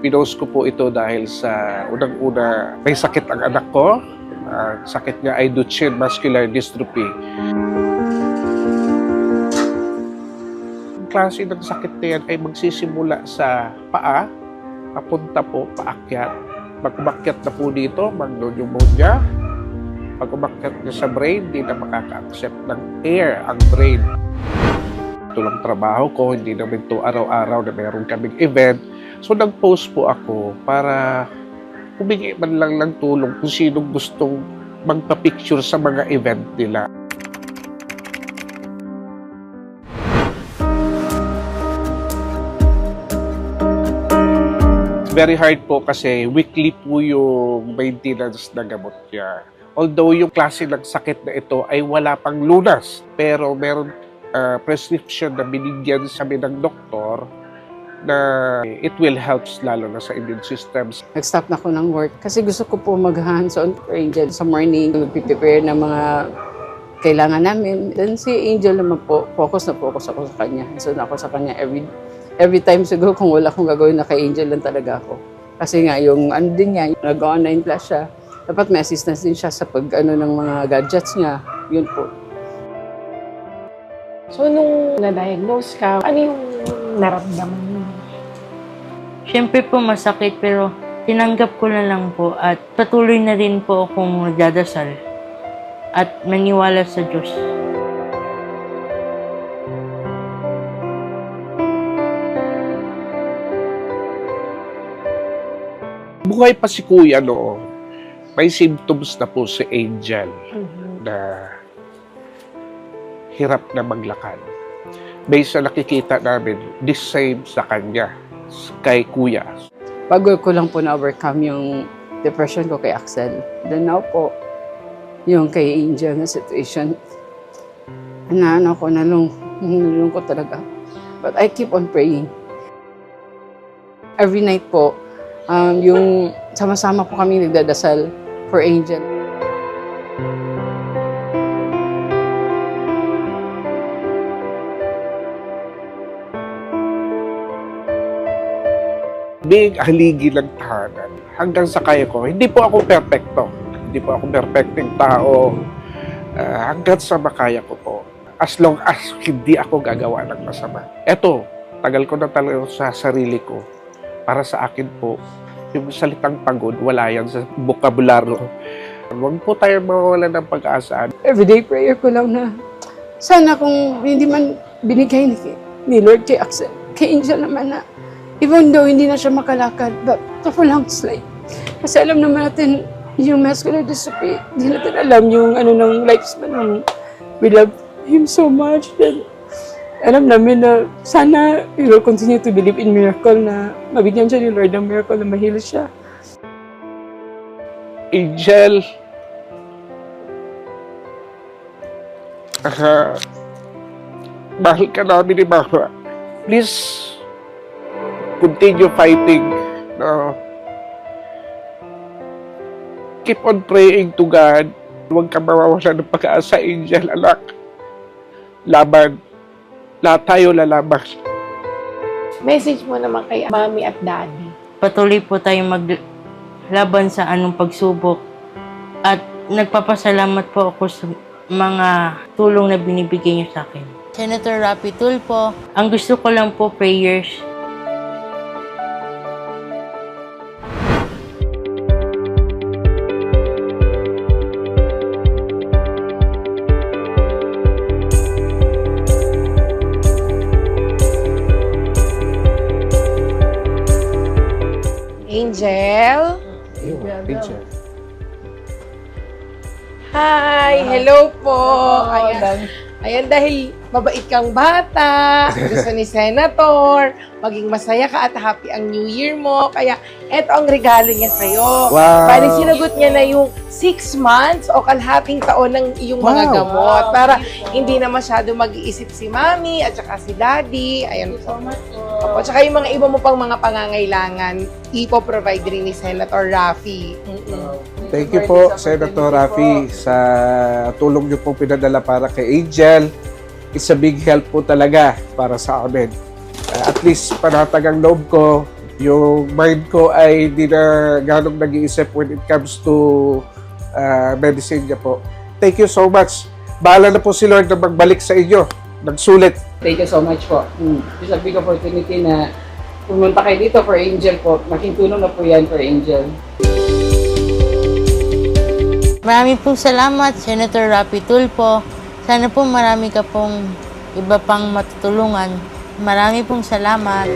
Pinost ko po ito dahil sa unang-una may sakit ang anak ko. Ang sakit niya ay Duchenne muscular dystrophy. Ang klase ng sakit na yan ay magsisimula sa paa, papunta po, paakyat. Pag umakyat na po dito, mag-pneumonia. Pag umakyat na sa brain, hindi na makaka-accept ng air ang brain. Ito lang trabaho ko, hindi naman ito araw-araw na meron kaming event. So nag-post po ako para humingi man lang ng tulong kung sinong gustong magpa-picture sa mga event nila. Very hard po kasi weekly po yung maintenance ng gamot niya. Although yung klase ng sakit na ito ay wala pang lunas, pero meron prescription na binigyan sabi ng doktor na it will help lalo na sa immune systems. Nag-stop na ako ng work kasi gusto ko po mag-hands-on for Angel. Sa morning, nag-prepare ng mga kailangan namin. Then si Angel naman po, focus ako sa kanya. So ako sa kanya every time siguro kung wala akong gagawin na kay Angel lang talaga ako. Kasi nga yung ano din niya, nag-online class siya. Dapat may assistance din siya sa pag-ano ng mga gadgets niya. Yun po. So nung na-diagnose ka, ano yung naramdaman mo? Siyempre po masakit pero tinanggap ko na lang po at patuloy na rin po akong nagdadasal at maniwala sa Diyos. Buhay pa si Kuya noon, may symptoms na po si Angel na hirap na maglakad. Based sa nakikita namin, the same sa kanya, kay Kuya. Bago ko lang po na-overcome yung depression ko kay Axel. Then now po, yung kay Angel na situation, nalungkot talaga. But I keep on praying. Every night po, yung sama-sama po kami nagdadasal for Angel. Being haligi ng tahanan, hanggang sa kaya ko, hindi po ako perfecto. Hindi po ako perfecting tao. Hanggang sa makaya ko po. As long as hindi ako gagawa ng masama. Eto, tagal ko na talaga sa sarili ko. Para sa akin po, yung salitang pagod, wala yan sa bokabularyo. Huwag po tayo mawawala ng pag-asa. Everyday prayer ko lang na sana kung hindi man binigay ni Lord kay Axel, kay Angel naman na even though hindi na siya makalakad, but for long slide. Kasi alam naman natin yung muscular dystrophy, hindi natin alam yung ano ng lifespan ng we love him so much. Then, alam namin na sana we will continue to believe in miracle na mabigyan siya ni Lord ng miracle na mahilo siya. Angel, mahal ka namin ni Mama. Please, continue fighting. No? Keep on praying to God. Huwag ka mawawala ng pag-asa, Angel, anak. Laban. Lahat tayo lalaban. Message mo naman kay Mami at Daddy. Patuloy po tayong maglaban sa anong pagsubok at nagpapasalamat po ako sa mga tulong na binibigay niyo sa akin. Senator Rapi Tulfo, ang gusto ko lang po prayers. Angel? Angel. Hi! Hello po! Ayan, dahil mabait kang bata, gusto ni Senator, maging masaya ka at happy ang New Year mo. Kaya, eto ang regalo niya sa'yo. Wow! Bali, sinagot niya na yung 6 months o kalahating taon ng iyong mga gamot. Para hindi na masyado mag-iisip si Mami at saka si Daddy. Ayan po. Opo, tsaka yung mga iba mo pang mga pangangailangan, ipo-provide rin ni Senator Rafi. Thank you po, Senator Rafi, sa tulong niyo pong pinadala para kay Angel. It's a big help po talaga para sa amin. At least panatag ang loob ko, Yung mind ko ay di na ganong nag-iisip when it comes to medicine niya po. Thank you so much. Bahala na po si Lord na magbalik sa inyo. Nagsulit. Thank you so much po. It's a big opportunity na pumunta kayo dito for Angel po. Malaking tulong na po yan for Angel. Marami pong salamat, Senator Rapi Tulfo. Sana po marami ka pong iba pang matutulungan. Marami pong salamat.